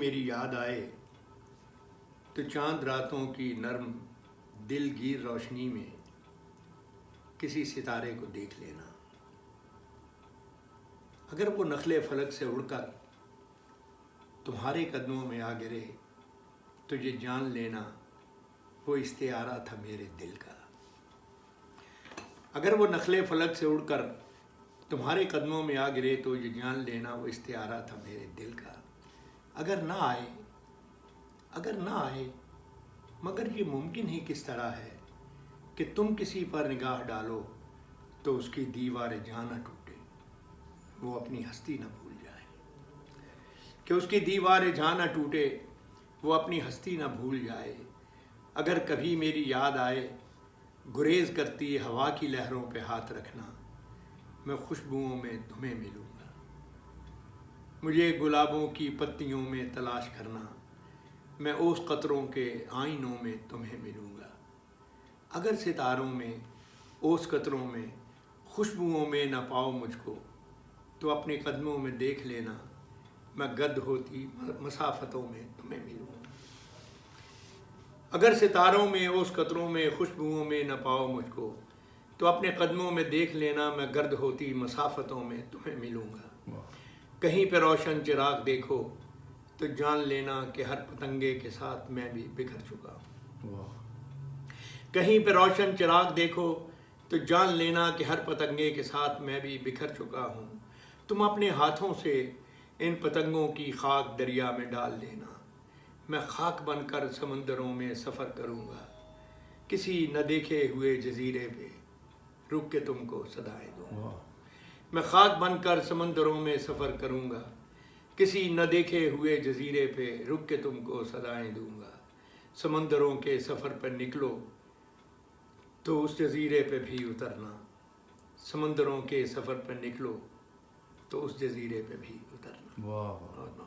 میری یاد آئے تو چاند راتوں کی نرم دل گیر روشنی میں کسی ستارے کو دیکھ لینا. اگر وہ نخلے فلک سے اڑ کر تمہارے قدموں میں آ گرے تو یہ جان لینا وہ استعارہ تھا میرے دل کا. اگر وہ نخلے فلک سے اڑ کر تمہارے قدموں میں آ گرے تو یہ جان لینا وہ استعارہ تھا میرے دل کا. اگر نہ آئے مگر یہ ممکن ہی کس طرح ہے کہ تم کسی پر نگاہ ڈالو تو اس کی دیوار جاں نہ ٹوٹے وہ اپنی ہستی نہ بھول جائے. کہ اس کی دیوار جاں نہ ٹوٹے وہ اپنی ہستی نہ بھول جائے. اگر کبھی میری یاد آئے گریز کرتی ہوا کی لہروں پہ ہاتھ رکھنا میں خوشبوؤں میں تمہیں ملوں گا. مجھے گلابوں کی پتیوں میں تلاش کرنا میں اوس قطروں کے آئینوں میں تمہیں ملوں گا. اگر ستاروں میں اوس قطروں میں خوشبوؤں میں نہ پاؤ مجھ کو تو اپنے قدموں میں دیکھ لینا میں گد ہوتی مسافتوں میں تمہیں ملوں گا. اگر ستاروں میں اوس قطروں میں خوشبوؤں میں نہ پاؤ مجھ کو تو اپنے قدموں میں دیکھ لینا میں گرد ہوتی مسافتوں میں تمہیں ملوں گا. کہیں پہ روشن چراغ دیکھو تو جان لینا کہ ہر پتنگے کے ساتھ میں بھی بکھر چکا ہوں. کہیں پہ روشن چراغ دیکھو تو جان لینا کہ ہر پتنگے کے ساتھ میں بھی بکھر چکا ہوں. تم اپنے ہاتھوں سے ان پتنگوں کی خاک دریا میں ڈال دینا میں خاک بن کر سمندروں میں سفر کروں گا. کسی نہ دیکھے ہوئے جزیرے پہ رک کے تم کو صدائیں دوں گا. میں خاک بن کر سمندروں میں سفر کروں گا. کسی نہ دیکھے ہوئے جزیرے پہ رک کے تم کو صدائیں دوں گا. سمندروں کے سفر پر نکلو تو اس جزیرے پہ بھی اترنا. سمندروں کے سفر پر نکلو تو اس جزیرے پہ بھی اترنا.